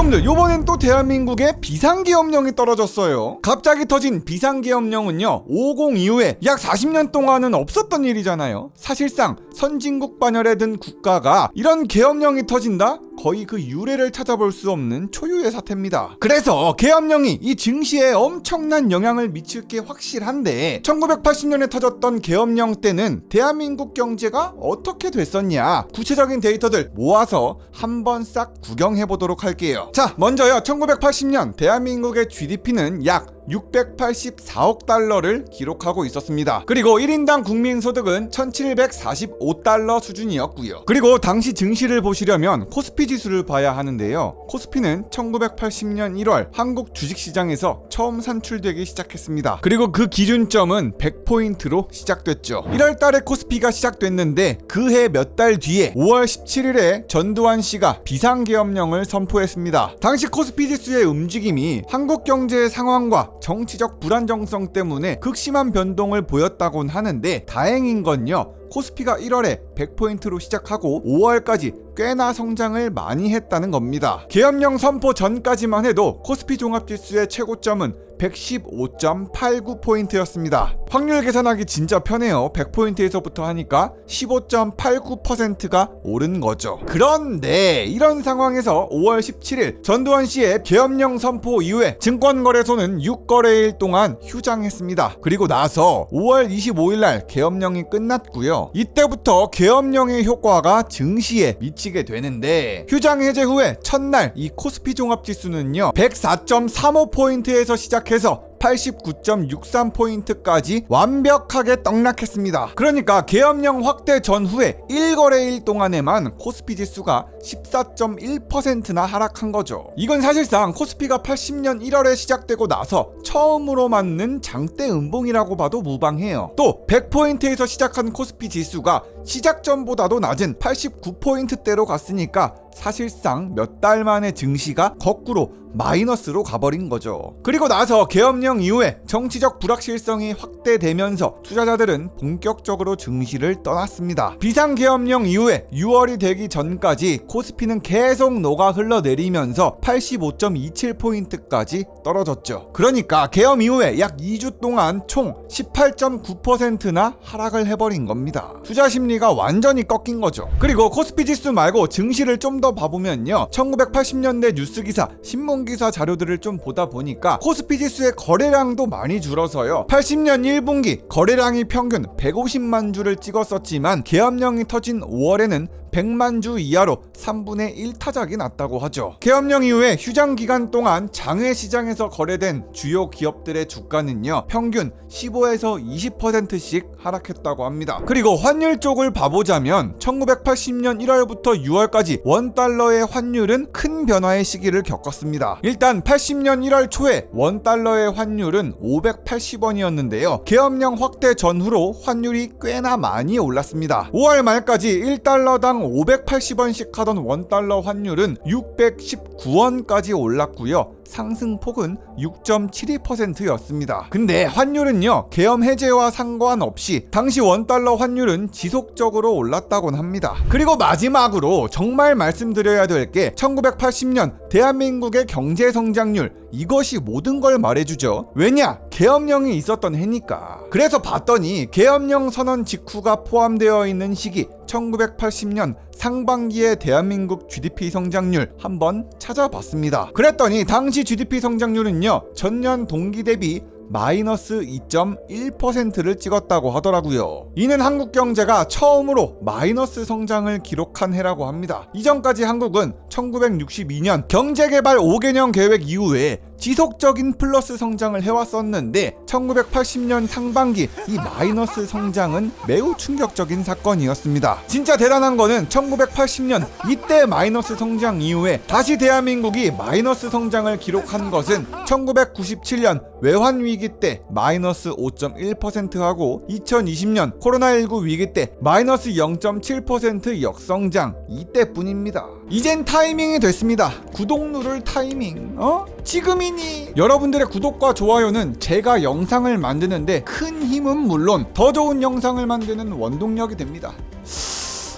여러분들, 요번엔 또 대한민국에 비상계엄령이 떨어졌어요. 갑자기 터진 비상계엄령은요, 5.50 이후에 약 40년 동안은 없었던 일이잖아요. 사실상 선진국 반열에 든 국가가 이런 계엄령이 터진다? 거의 그 유래를 찾아볼 수 없는 초유의 사태입니다. 그래서 계엄령이 이 증시에 엄청난 영향을 미칠 게 확실한데, 1980년에 터졌던 계엄령 때는 대한민국 경제가 어떻게 됐었냐, 구체적인 데이터들 모아서 한번 싹 구경해보도록 할게요. 자, 먼저요, 1980년 대한민국의 GDP는 약 684억 달러를 기록하고 있었습니다. 그리고 1인당 국민소득은 1745달러 수준이었고요. 그리고 당시 증시를 보시려면 코스피 지수를 봐야 하는데요. 코스피는 1980년 1월 한국 주식시장에서 처음 산출되기 시작했습니다. 그리고 그 기준점은 100포인트로 시작됐죠. 1월 달에 코스피가 시작됐는데 그해 몇 달 뒤에 5월 17일에 전두환 씨가 비상계엄령을 선포했습니다. 당시 코스피 지수의 움직임이 한국 경제의 상황과 정치적 불안정성 때문에 극심한 변동을 보였다곤 하는데, 다행인 건요, 코스피가 1월에 100포인트로 시작하고 5월까지 꽤나 성장을 많이 했다는 겁니다. 계엄령 선포 전까지만 해도 코스피 종합지수의 최고점은 115.89포인트였습니다. 확률 계산하기 진짜 편해요. 100포인트에서부터 하니까 15.89%가 오른 거죠. 그런데 이런 상황에서 5월 17일 전두환 씨의 계엄령 선포 이후에 증권거래소는 6거래일 동안 휴장했습니다. 그리고 나서 5월 25일 날 계엄령이 끝났고요. 이때부터 계엄령의 효과가 증시에 미치게 되는데, 휴장 해제 후에 첫날 이 코스피 종합지수는요, 104.35포인트에서 시작해서 89.63포인트까지 완벽하게 떡락했습니다. 그러니까 계엄령 확대 전후에 1거래일 동안에만 코스피 지수가 14.1%나 하락한 거죠. 이건 사실상 코스피가 80년 1월에 시작되고 나서 처음으로 맞는 장대 음봉이라고 봐도 무방해요. 또 100포인트에서 시작한 코스피 지수가 시작 전보다도 낮은 89포인트대로 갔으니까 사실상 몇 달 만에 증시가 거꾸로 마이너스로 가버린 거죠. 그리고 나서 계엄령 이후에 정치적 불확실성이 확대되면서 투자자들은 본격적으로 증시를 떠났습니다. 비상계엄령 이후에 6월이 되기 전까지 코스피는 계속 녹아 흘러내리면서 85.27포인트까지 떨어졌죠. 그러니까 계엄 이후에 약 2주 동안 총 18.9%나 하락을 해버린 겁니다. 투자 심리가 완전히 꺾인 거죠. 그리고 코스피 지수 말고 증시를 좀 더 봐보면요, 1980년대 뉴스기사, 신문기사 자료들을 좀 보다 보니까 코스피 지수의 거래량도 많이 줄어서요, 80년 1분기 거래량이 평균 150만 주를 찍었었지만 계엄령이 터진 5월에는 100만 주 이하로 3분의 1 타작이 났다고 하죠. 계엄령 이후에 휴장 기간 동안 장외 시장에서 거래된 주요 기업들의 주가는요, 평균 15에서 20%씩 하락했다고 합니다. 그리고 환율 쪽을 봐보자면 1980년 1월부터 6월까지 원달러의 환율은 큰 변화의 시기를 겪었습니다. 일단 80년 1월 초에 원달러의 환율은 580원이었는데요. 계엄령 확대 전후로 환율이 꽤나 많이 올랐습니다. 5월 말까지 1달러당 580원씩 하던 원달러 환율은 619원까지 올랐고요. 상승폭은 6.72%였습니다. 근데 환율은요, 계엄 해제와 상관없이 당시 원달러 환율은 지속적으로 올랐다곤 합니다. 그리고 마지막으로 정말 말씀드려야 될 게 1980년 대한민국의 경제 성장률, 이것이 모든 걸 말해주죠. 왜냐? 계엄령이 있었던 해니까. 그래서 봤더니 계엄령 선언 직후가 포함되어 있는 시기 1980년 상반기의 대한민국 GDP 성장률 한번 찾아봤습니다. 그랬더니 당시 GDP 성장률은요, 전년 동기 대비 마이너스 2.1%를 찍었다고 하더라고요. 이는 한국 경제가 처음으로 마이너스 성장을 기록한 해라고 합니다. 이전까지 한국은 1962년 경제개발 5개년 계획 이후에 지속적인 플러스 성장을 해왔었는데 1980년 상반기 이 마이너스 성장은 매우 충격적인 사건이었습니다. 진짜 대단한 거는 1980년 이때 마이너스 성장 이후에 다시 대한민국이 마이너스 성장을 기록한 것은 1997년 외환위기 때 마이너스 5.1%하고 2020년 코로나19 위기 때 마이너스 0.7% 역성장, 이때뿐입니다. 이젠 타이밍이 됐습니다. 구독 누를 타이밍. 지금이니. 여러분들의 구독과 좋아요는 제가 영상을 만드는데 큰 힘은 물론 더 좋은 영상을 만드는 원동력이 됩니다.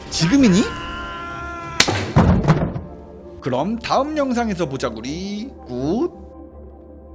지금이니? 그럼 다음 영상에서 보자구리. 굿.